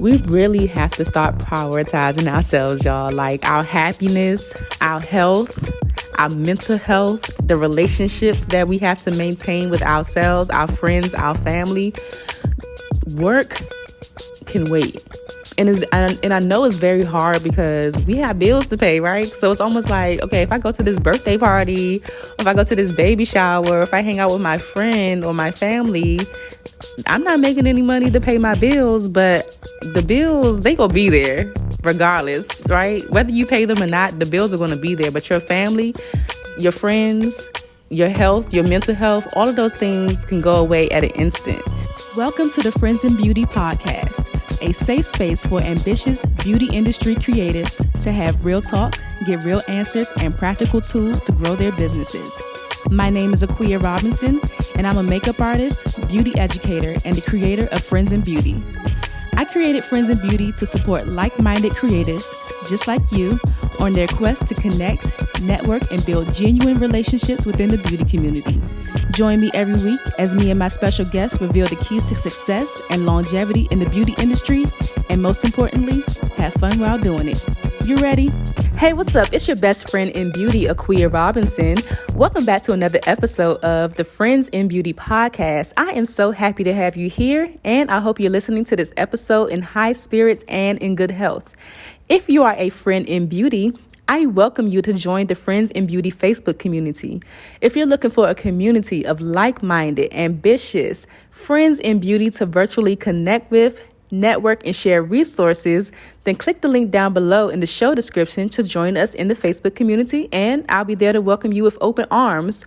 We really have to start prioritizing ourselves, y'all. Like our happiness, our health, our mental health, the relationships that we have to maintain with ourselves, our friends, our family. Work can wait. And I know it's very hard because we have bills to pay, right? So it's almost like, okay, if I go to this birthday party, if I go to this baby shower, if I hang out with my friend or my family, I'm not making any money to pay my bills, but the bills, they gonna be there regardless, right? Whether you pay them or not, the bills are gonna be there. But your family, your friends, your health, your mental health, all of those things can go away at an instant. Welcome to the Friends in Beauty podcast, a safe space for ambitious beauty industry creatives to have real talk, get real answers, and practical tools to grow their businesses. My name is Akua Robinson, and I'm a makeup artist, beauty educator, and the creator of Friends in Beauty. I created Friends in Beauty to support like-minded creatives just like you on their quest to connect, network, and build genuine relationships within the beauty community. Join me every week as me and my special guests reveal the keys to success and longevity in the beauty industry, and most importantly, have fun while doing it. You ready? Hey, what's up? It's your best friend in beauty, Akua Robinson. Welcome back to another episode of the Friends in Beauty podcast. I am so happy to have you here, and I hope you're listening to this episode in high spirits and in good health. If you are a friend in beauty, I welcome you to join the Friends in Beauty Facebook community. If you're looking for a community of like-minded, ambitious friends in beauty to virtually connect with, network, and share resources, then click the link down below in the show description to join us in the Facebook community, and I'll be there to welcome you with open arms.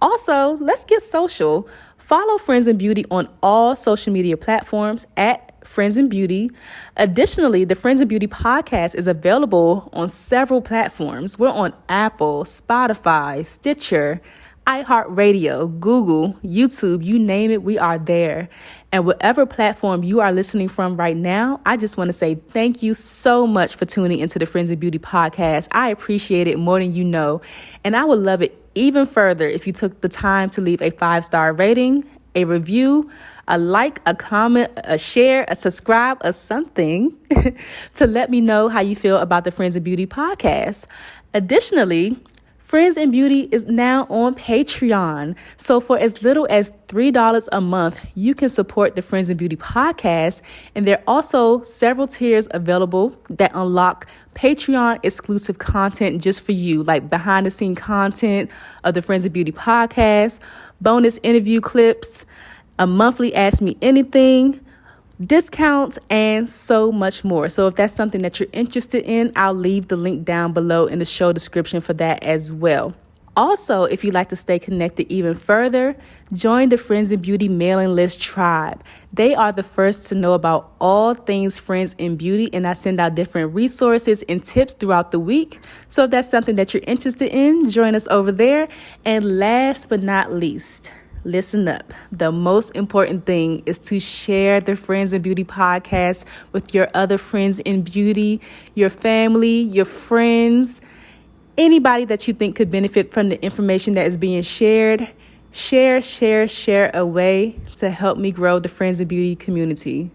Also, let's get social. Follow Friends in Beauty on all social media platforms at Friends in Beauty. Additionally, the Friends in Beauty podcast is available on several platforms. We're on Apple, Spotify, Stitcher, iHeartRadio, Google, YouTube, you name it, we are there. And whatever platform you are listening from right now, I just want to say thank you so much for tuning into the Friends in Beauty podcast. I appreciate it more than you know. And I would love it even further if you took the time to leave a 5-star rating, a review, a like, a comment, a share, a subscribe, or something to let me know how you feel about the Friends in Beauty podcast. Additionally, Friends in Beauty is now on Patreon. So for as little as $3 a month, you can support the Friends in Beauty podcast. And there are also several tiers available that unlock Patreon exclusive content just for you, like behind the scene content of the Friends in Beauty podcast, bonus interview clips, a monthly Ask Me Anything, discounts, and so much more. So if that's something that you're interested in, I'll leave the link down below in the show description for that as well. Also, if you'd like to stay connected even further, join the Friends in Beauty mailing list tribe. They are the first to know about all things Friends in Beauty, and I send out different resources and tips throughout the week. So if that's something that you're interested in, join us over there. And last but not least, listen up. The most important thing is to share the Friends in Beauty podcast with your other friends in beauty, your family, your friends, anybody that you think could benefit from the information that is being shared. Share away to help me grow the Friends in Beauty community.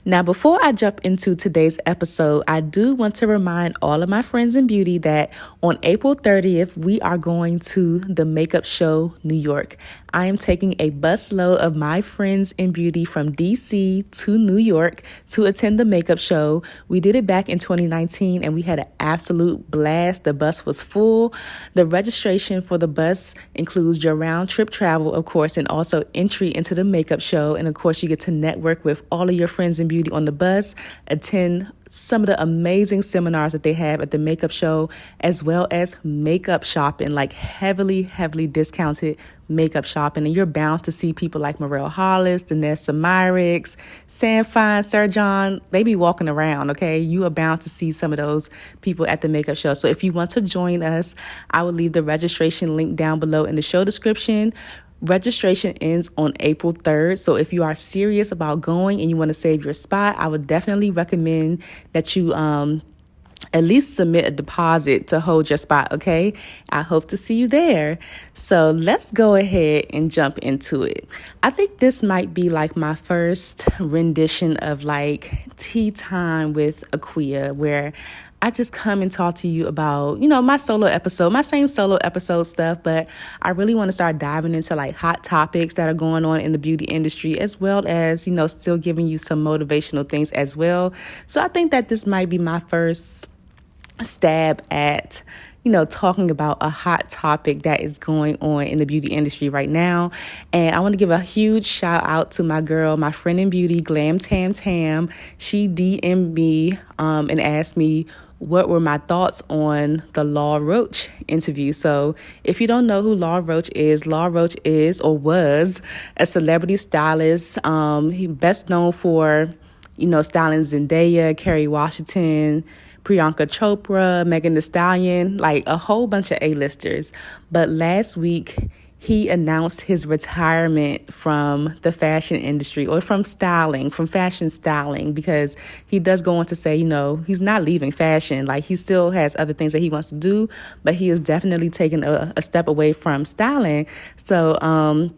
Now, before I jump into today's episode, I do want to remind all of my friends in beauty that on April 30th, we are going to the Makeup Show, New York. I am taking a busload of my friends in beauty from DC to New York to attend the makeup show. We did it back in 2019 and we had an absolute blast. The bus was full. The registration for the bus includes your round trip travel, of course, and also entry into the makeup show. And of course, you get to network with all of your friends in beauty on the bus, attend some of the amazing seminars that they have at the makeup show, as well as makeup shopping, like heavily discounted makeup shopping. And you're bound to see people like Morel Hollis, Danessa Myricks, Sam Fine, Sir John. They be walking around, okay? You are bound to see some of those people at the makeup show. So if you want to join us, I will leave the registration link down below in the show description. Registration ends on April 3rd. So if you are serious about going and you want to save your spot, I would definitely recommend that you at least submit a deposit to hold your spot, okay? I hope to see you there. So let's go ahead and jump into it. I think this might be like my first rendition of like tea time with Akua, where I just come and talk to you about, my solo episode, my same solo episode stuff, but I really want to start diving into like hot topics that are going on in the beauty industry, as well as, still giving you some motivational things as well. So I think that this might be my first stab at talking about a hot topic that is going on in the beauty industry right now. And I want to give a huge shout out to my girl, my friend in beauty, Glam Tam Tam. She DM'd me and asked me what were my thoughts on the Law Roach interview. So if you don't know who Law Roach is or was a celebrity stylist. He best known for styling Zendaya, Kerry Washington, Priyanka Chopra, Megan Thee Stallion, like a whole bunch of A-listers. But last week, he announced his retirement from the fashion industry, or from fashion styling, because he does go on to say, he's not leaving fashion. Like, he still has other things that he wants to do, but he is definitely taking a step away from styling. So,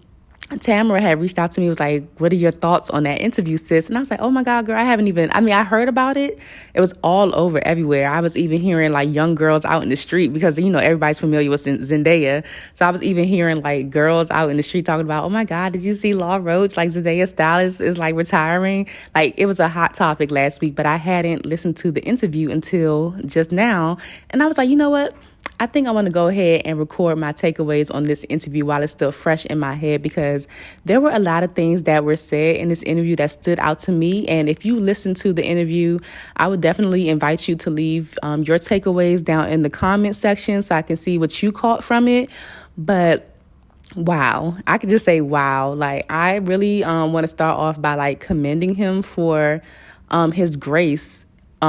Tamara had reached out to me, was like, what are your thoughts on that interview, sis? And I was like, oh my God, girl, I heard about it. It was all over everywhere. I was even hearing like young girls out in the street because, everybody's familiar with Zendaya. So I was even hearing like girls out in the street talking about, oh my God, did you see Law Roach? Like, Zendaya stylist is like retiring. Like, it was a hot topic last week, but I hadn't listened to the interview until just now. And I was like, you know what? I think I want to go ahead and record my takeaways on this interview while it's still fresh in my head, because there were a lot of things that were said in this interview that stood out to me. And if you listen to the interview, I would definitely invite you to leave your takeaways down in the comment section so I can see what you caught from it. But wow, I could just say wow. Like, I really want to start off by like commending him for his grace.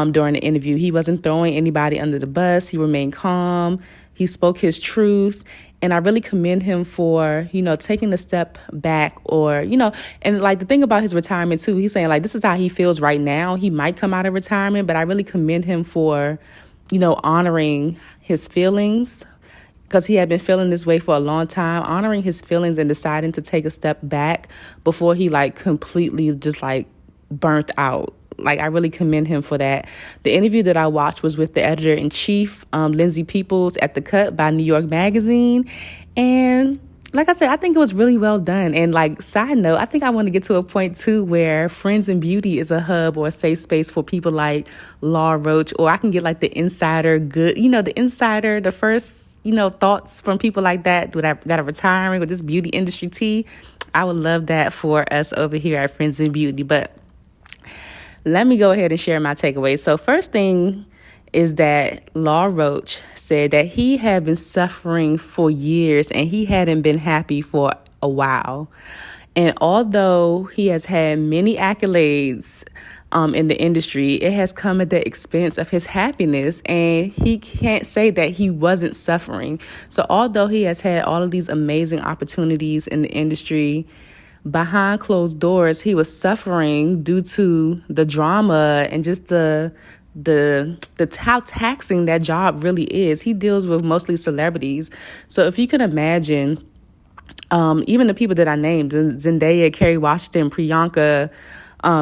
During the interview, he wasn't throwing anybody under the bus. He remained calm. He spoke his truth. And I really commend him for, taking a step back, or, and like the thing about his retirement too, he's saying like, this is how he feels right now. He might come out of retirement, but I really commend him for, honoring his feelings, because he had been feeling this way for a long time, honoring his feelings and deciding to take a step back before he like completely just like burnt out. Like, I really commend him for that. The interview that I watched was with the editor-in-chief, Lindsay Peoples, at The Cut by New York Magazine. And like I said, I think it was really well done. And like, side note, I think I want to get to a point too where Friends in Beauty is a hub or a safe space for people like Law Roach, or I can get like the the first, thoughts from people like that are retiring with this beauty industry tea. I would love that for us over here at Friends in Beauty. But let me go ahead and share my takeaways. So first thing is that Law Roach said that he had been suffering for years and he hadn't been happy for a while. And although he has had many accolades in the industry, it has come at the expense of his happiness, and he can't say that he wasn't suffering. So although he has had all of these amazing opportunities in the industry, behind closed doors, he was suffering due to the drama and just the how taxing that job really is. He deals with mostly celebrities. So if you can imagine, even the people that I named, Zendaya, Kerry Washington, Priyanka,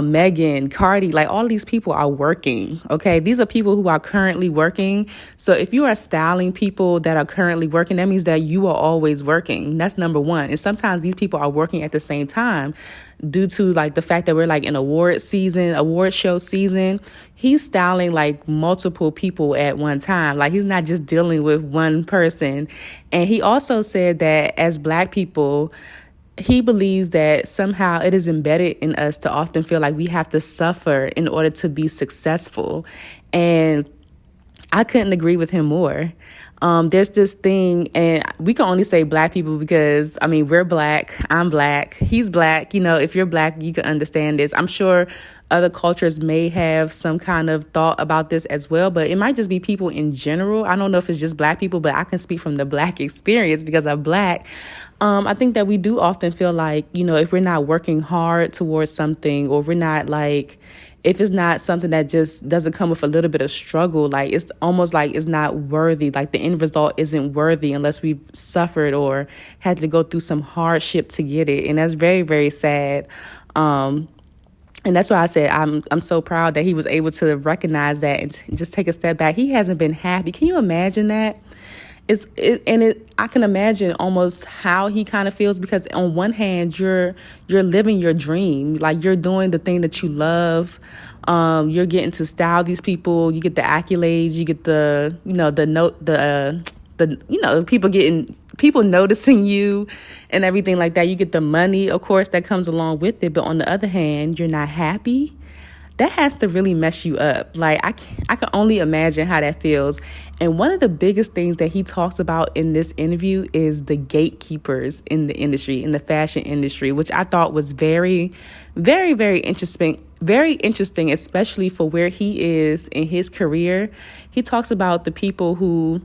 Megan, Cardi, like all these people are working, okay? These are people who are currently working. So if you are styling people that are currently working, that means that you are always working. That's number one. And sometimes these people are working at the same time due to like the fact that we're like in award show season. He's styling like multiple people at one time. Like, he's not just dealing with one person. And he also said that as Black people, he believes that somehow it is embedded in us to often feel like we have to suffer in order to be successful. And I couldn't agree with him more. There's this thing, and we can only say Black people because, we're Black, I'm Black, he's Black. If you're Black, you can understand this. I'm sure other cultures may have some kind of thought about this as well, but it might just be people in general. I don't know if it's just Black people, but I can speak from the Black experience because I'm Black. I think that we do often feel like, if we're not working hard towards something, or we're not like if it's not something that just doesn't come with a little bit of struggle, like it's almost like it's not worthy, like the end result isn't worthy unless we've suffered or had to go through some hardship to get it. And that's very, very sad. And that's why I said I'm so proud that he was able to recognize that and just take a step back. He hasn't been happy. Can you imagine that? I can imagine almost how he kind of feels, because on one hand you're living your dream, like you're doing the thing that you love. You're getting to style these people. You get the accolades. You get the people noticing you and everything like that. You get the money, of course, that comes along with it. But on the other hand, you're not happy. That has to really mess you up. Like I can only imagine how that feels. And one of the biggest things that he talks about in this interview is the gatekeepers in the industry, in the fashion industry, which I thought was very, very, very interesting. Very interesting, especially for where he is in his career. He talks about the people who,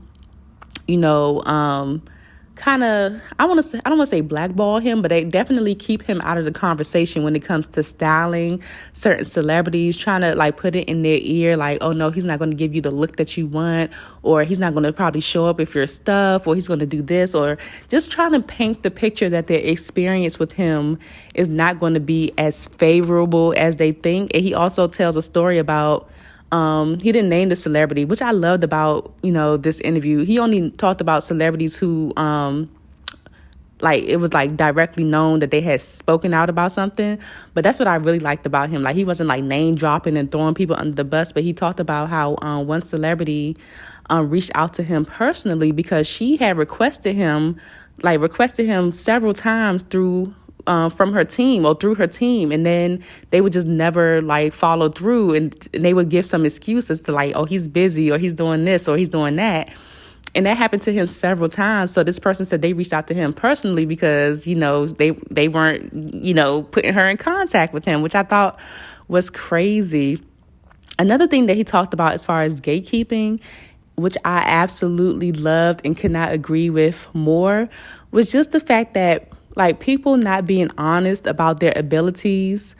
kind of, I don't want to say blackball him, but they definitely keep him out of the conversation when it comes to styling certain celebrities, trying to like put it in their ear, like, oh no, he's not going to give you the look that you want, or he's not going to probably show up if you're stuff, or he's going to do this, or just trying to paint the picture that their experience with him is not going to be as favorable as they think. And he also tells a story about, he didn't name the celebrity, which I loved about, this interview. He only talked about celebrities who, it was like directly known that they had spoken out about something. But that's what I really liked about him. Like, he wasn't like name dropping and throwing people under the bus, but he talked about how one celebrity reached out to him personally because she had requested him several times from her team or through her team, and then they would just never like follow through, and they would give some excuses to like, oh, he's busy, or he's doing this, or he's doing that. And that happened to him several times. So this person said they reached out to him personally because, they weren't, putting her in contact with him, which I thought was crazy. Another thing that he talked about as far as gatekeeping, which I absolutely loved and could not agree with more, was just the fact that like people not being honest about their abilities.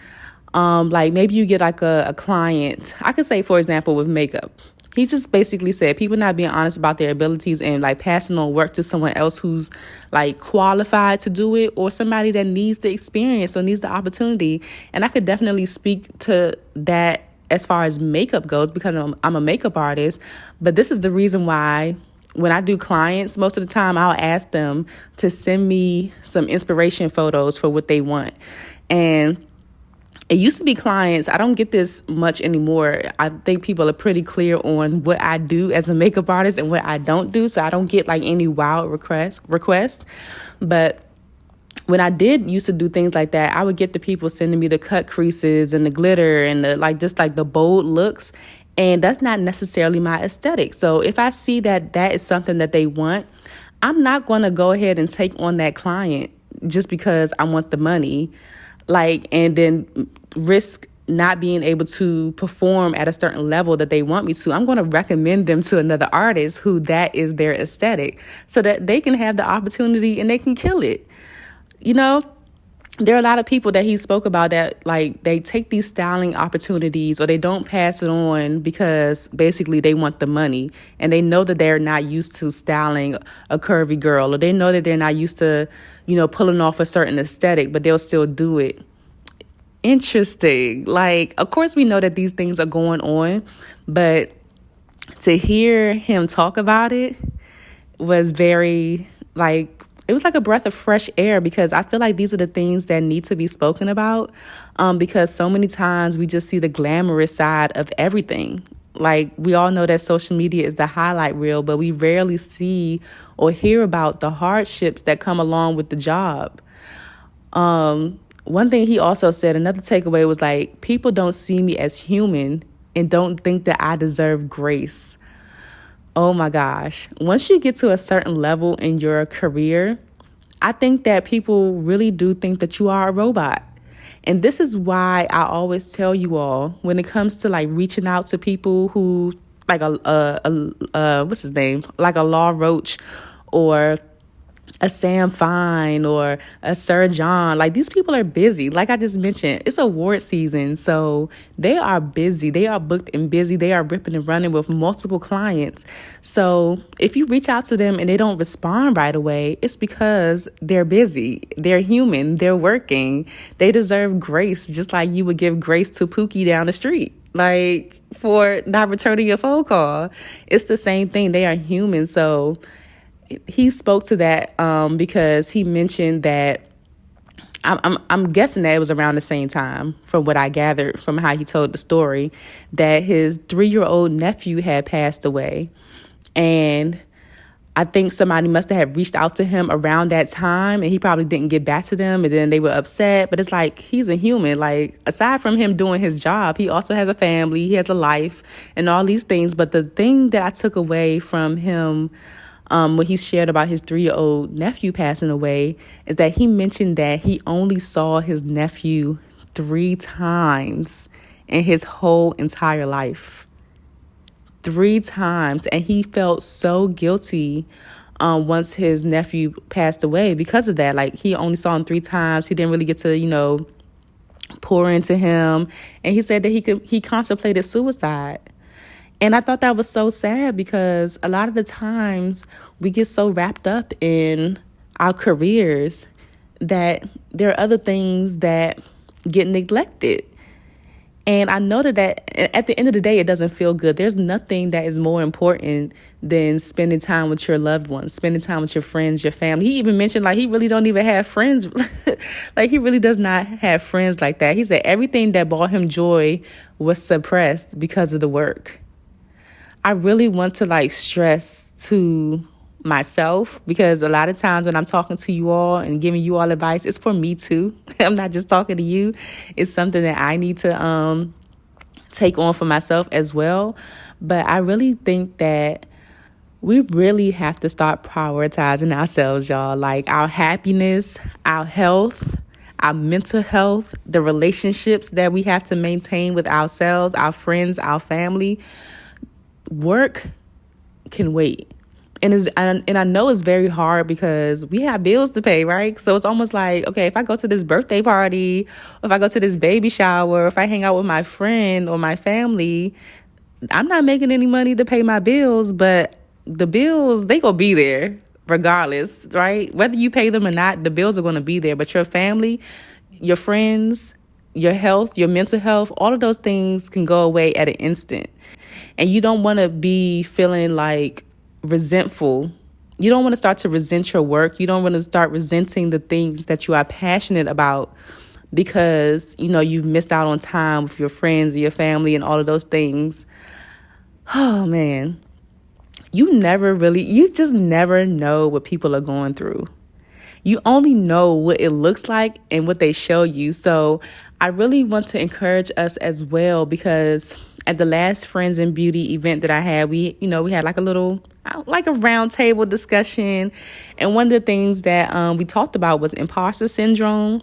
Like maybe you get like a client, I could say, for example, with makeup. He just basically said people not being honest about their abilities and like passing on work to someone else who's like qualified to do it, or somebody that needs the experience or needs the opportunity. And I could definitely speak to that as far as makeup goes, because I'm a makeup artist. But this is the reason why when I do clients, most of the time I'll ask them to send me some inspiration photos for what they want. And it used to be clients. I don't get this much anymore. I think people are pretty clear on what I do as a makeup artist and what I don't do. So I don't get like any wild requests. But when I did used to do things like that, I would get the people sending me the cut creases and the glitter and the bold looks. And that's not necessarily my aesthetic. So if I see that that is something that they want, I'm not going to go ahead and take on that client just because I want the money, and then risk not being able to perform at a certain level that they want me to. I'm going to recommend them to another artist who that is their aesthetic, so that they can have the opportunity and they can kill it. There are a lot of people that he spoke about that like they take these styling opportunities or they don't pass it on because basically they want the money, and they know that they're not used to styling a curvy girl, or they know that they're not used to, pulling off a certain aesthetic, but they'll still do it. Interesting. Like, of course we know that these things are going on, but to hear him talk about it was very it was like a breath of fresh air, because I feel like these are the things that need to be spoken about, because so many times we just see the glamorous side of everything. Like, we all know that social media is the highlight reel, but we rarely see or hear about the hardships that come along with the job. One thing he also said, another takeaway was like, people don't see me as human and don't think that I deserve grace. Oh my gosh. Once you get to a certain level in your career, I think that people really do think that you are a robot. And this is why I always tell you all, when it comes to like reaching out to people who like what's his name? Like a Law Roach or a Sam Fine or a Sir John. Like, these people are busy. Like I just mentioned, it's award season. So they are busy. They are booked and busy. They are ripping and running with multiple clients. So if you reach out to them and they don't respond right away, it's because they're busy. They're human. They're working. They deserve grace, just like you would give grace to Pookie down the street, like, for not returning your phone call. It's the same thing. They are human. So he spoke to that because he mentioned that I'm guessing that it was around the same time, from what I gathered from how he told the story, that his 3-year-old nephew had passed away. And I think somebody must have reached out to him around that time, and he probably didn't get back to them, and then they were upset. But it's like, he's a human. Like, aside from him doing his job, he also has a family, he has a life, and all these things. But the thing that I took away from him when he shared about his 3-year-old nephew passing away is that he mentioned that he only saw his nephew 3 times in his whole entire life. 3 times. And he felt so guilty once his nephew passed away because of that. Like, he only saw him 3 times. He didn't really get to, pour into him. And he said that he contemplated suicide. And I thought that was so sad, because a lot of the times we get so wrapped up in our careers that there are other things that get neglected. And I know that at the end of the day, it doesn't feel good. There's nothing that is more important than spending time with your loved ones, spending time with your friends, your family. He even mentioned, like, he really don't even have friends. Like, he really does not have friends like that. He said everything that brought him joy was suppressed because of the work. I really want to stress to myself, because a lot of times when I'm talking to you all and giving you all advice, it's for me too. I'm not just talking to you. It's something that I need to take on for myself as well. But I really think that we really have to start prioritizing ourselves, y'all. Like, our happiness, our health, our mental health, the relationships that we have to maintain with ourselves, our friends, our family. Work can wait. And I know it's very hard because we have bills to pay, right? So it's almost like, okay, if I go to this birthday party, or if I go to this baby shower, or if I hang out with my friend or my family, I'm not making any money to pay my bills, but the bills, they gonna be there regardless, right? Whether you pay them or not, the bills are gonna be there. But your family, your friends, your health, your mental health, all of those things can go away at an instant. And you don't want to be feeling like resentful. You don't want to start to resent your work. You don't want to start resenting the things that you are passionate about because, you've missed out on time with your friends or your family and all of those things. Oh, man. You just never know what people are going through. You only know what it looks like and what they show you. So I really want to encourage us as well, because at the last Friends in Beauty event that I had, we had like a round table discussion. And one of the things that we talked about was imposter syndrome,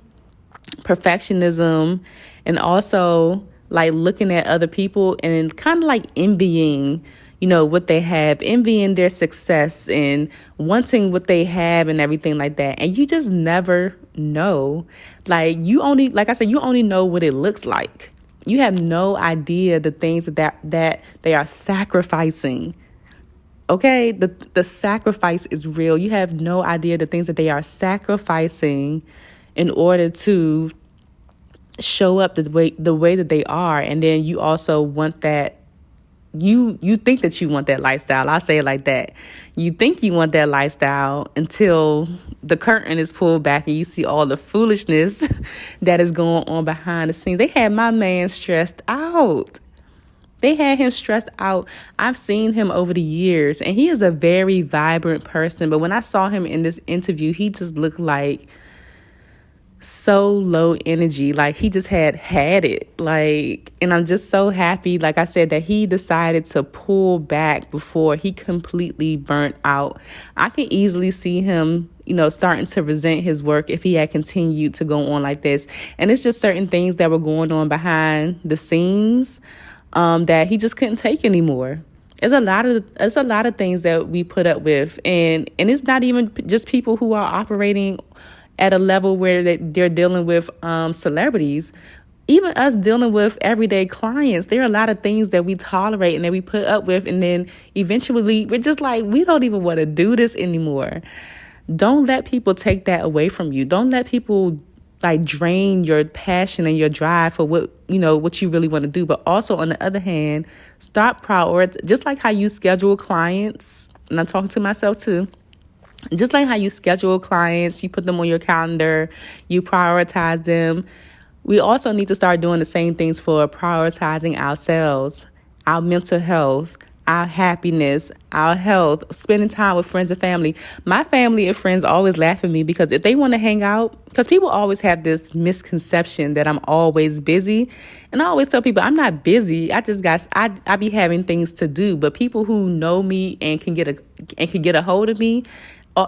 perfectionism, and also like looking at other people and kind of like envying, what they have, envying their success and wanting what they have and everything like that. And you just never know. Like you only know what it looks like. You have no idea the things that they are sacrificing. Okay, the sacrifice is real. You have no idea the things that they are sacrificing in order to show up the way that they are. And then you also want that. You think that you want that lifestyle. I'll say it like that. You think you want that lifestyle until the curtain is pulled back and you see all the foolishness that is going on behind the scenes. They had my man stressed out. They had him stressed out. I've seen him over the years, and he is a very vibrant person. But when I saw him in this interview, he just looked like so low energy. Like he just had it. Like, and I'm just so happy, like I said, that he decided to pull back before he completely burnt out. I can easily see him, starting to resent his work if he had continued to go on like this. And it's just certain things that were going on behind the scenes that he just couldn't take anymore. It's a lot of things that we put up with, and it's not even just people who are operating at a level where they're dealing with celebrities. Even us dealing with everyday clients, there are a lot of things that we tolerate and that we put up with, and then eventually we're just like, we don't even want to do this anymore. Don't let people take that away from you. Don't let people like drain your passion and your drive for what you really want to do. But also, on the other hand, start prioritizing. Just like how you schedule clients, and I'm talking to myself too. Just like how you schedule clients, you put them on your calendar, you prioritize them. We also need to start doing the same things for prioritizing ourselves, our mental health, our happiness, our health, spending time with friends and family. My family and friends always laugh at me because if they want to hang out, because people always have this misconception that I'm always busy. And I always tell people I'm not busy. I be having things to do. But people who know me and can get a hold of me,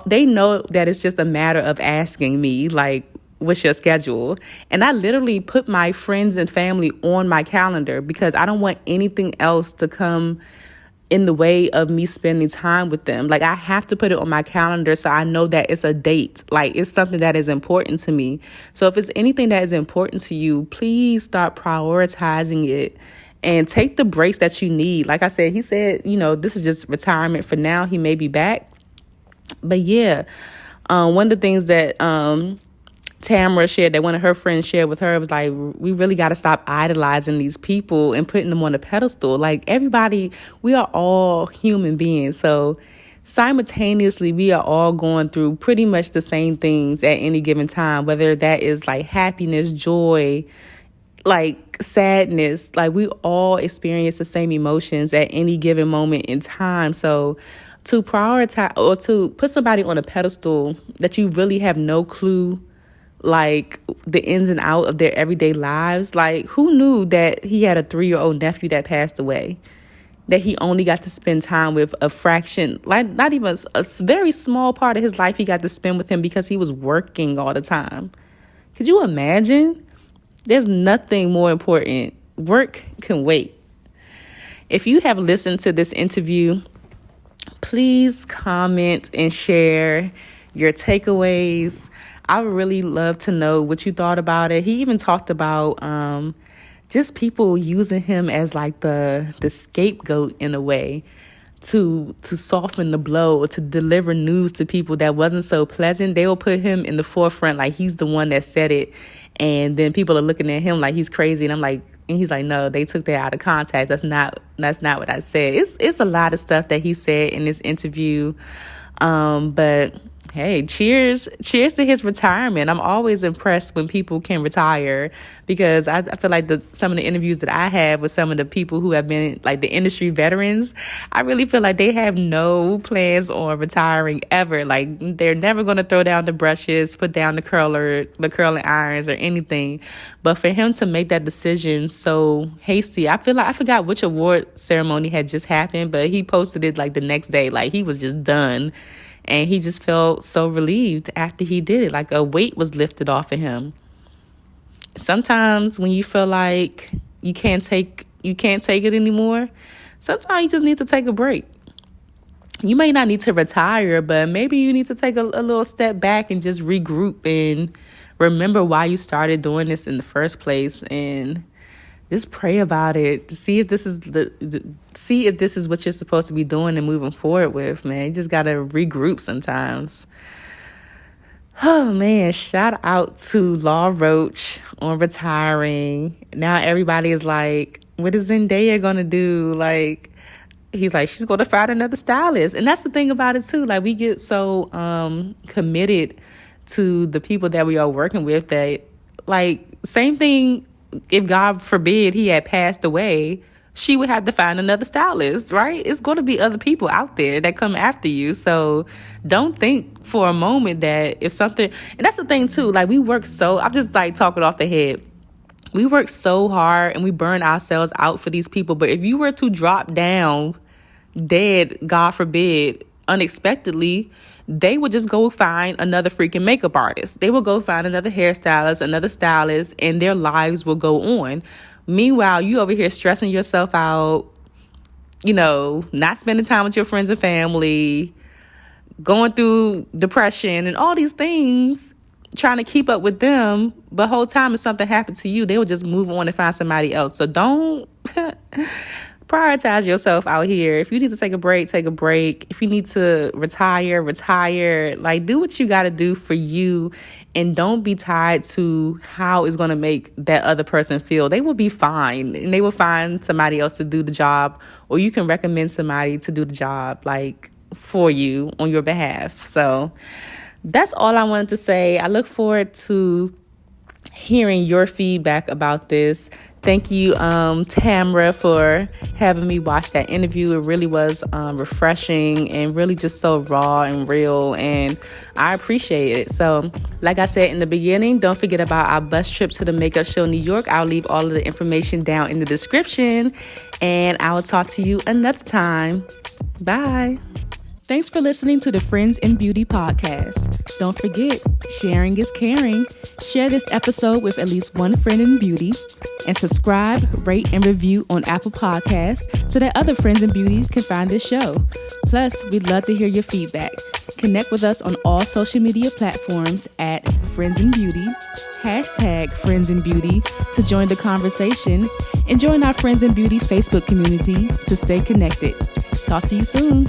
they know that it's just a matter of asking me, like, what's your schedule? And I literally put my friends and family on my calendar because I don't want anything else to come in the way of me spending time with them. Like, I have to put it on my calendar so I know that it's a date. Like, it's something that is important to me. So if it's anything that is important to you, please start prioritizing it and take the breaks that you need. Like I said, he said, this is just retirement for now. He may be back. But yeah, one of the things that Tamara shared, that one of her friends shared with her, was like, we really got to stop idolizing these people and putting them on a pedestal. Like, everybody, we are all human beings. So simultaneously, we are all going through pretty much the same things at any given time, whether that is like happiness, joy, like sadness. Like, we all experience the same emotions at any given moment in time. So to prioritize or to put somebody on a pedestal that you really have no clue, like, the ins and outs of their everyday lives. Like, who knew that he had a 3-year-old nephew that passed away, that he only got to spend time with a fraction, like not even a very small part of his life he got to spend with him because he was working all the time. Could you imagine? There's nothing more important. Work can wait. If you have listened to this interview, please comment and share your takeaways. I would really love to know what you thought about it. He even talked about just people using him as like the scapegoat in a way to soften the blow or to deliver news to people that wasn't so pleasant. They will put him in the forefront like he's the one that said it. And then people are looking at him like he's crazy. And he's like, no, they took that out of context. That's not what I said. It's a lot of stuff that he said in this interview. But hey, cheers to his retirement. I'm always impressed when people can retire because I feel like some of the interviews that I have with some of the people who have been like the industry veterans, I really feel like they have no plans on retiring ever. Like, they're never going to throw down the brushes, put down the curling irons or anything. But for him to make that decision so hasty, I feel like I forgot which award ceremony had just happened, but he posted it like the next day, like he was just done. And he just felt so relieved after he did it, like a weight was lifted off of him. Sometimes when you feel like you can't take it anymore, sometimes you just need to take a break. You may not need to retire, but maybe you need to take a little step back and just regroup and remember why you started doing this in the first place, and just pray about it to see if this is what you're supposed to be doing and moving forward with, man. You just got to regroup sometimes. Oh, man. Shout out to Law Roach on retiring. Now everybody is like, what is Zendaya going to do? Like, he's like, she's going to find another stylist. And that's the thing about it, too. Like, we get so committed to the people that we are working with that, like, same thing. If God forbid he had passed away, she would have to find another stylist, right? It's going to be other people out there that come after you. So don't think for a moment that if something, and that's the thing too, like I'm just like talking off the head. We work so hard and we burn ourselves out for these people. But if you were to drop down dead, God forbid, unexpectedly, they would just go find another freaking makeup artist. They will go find another hairstylist, another stylist, and their lives will go on. Meanwhile, you over here stressing yourself out, not spending time with your friends and family, going through depression and all these things, trying to keep up with them. But whole time if something happened to you, they would just move on and find somebody else. So don't prioritize yourself out here. If you need to take a break, take a break. If you need to retire, retire. Like, do what you got to do for you, and don't be tied to how it's going to make that other person feel. They will be fine, and they will find somebody else to do the job, or you can recommend somebody to do the job, like, for you on your behalf. So that's all I wanted to say. I look forward to hearing your feedback about this. Thank you, Tamra, for having me watch that interview. It really was refreshing and really just so raw and real, and I appreciate it. So, like I said in the beginning, don't forget about our bus trip to the Makeup Show New York. I'll leave all of the information down in the description, and I will talk to you another time. Bye. Thanks for listening to the Friends in Beauty podcast. Don't forget, sharing is caring. Share this episode with at least one friend in beauty, and subscribe, rate, and review on Apple Podcasts so that other friends in beauty can find this show. Plus, we'd love to hear your feedback. Connect with us on all social media platforms at Friends in Beauty, #Friends in Beauty to join the conversation, and join our Friends in Beauty Facebook community to stay connected. Talk to you soon.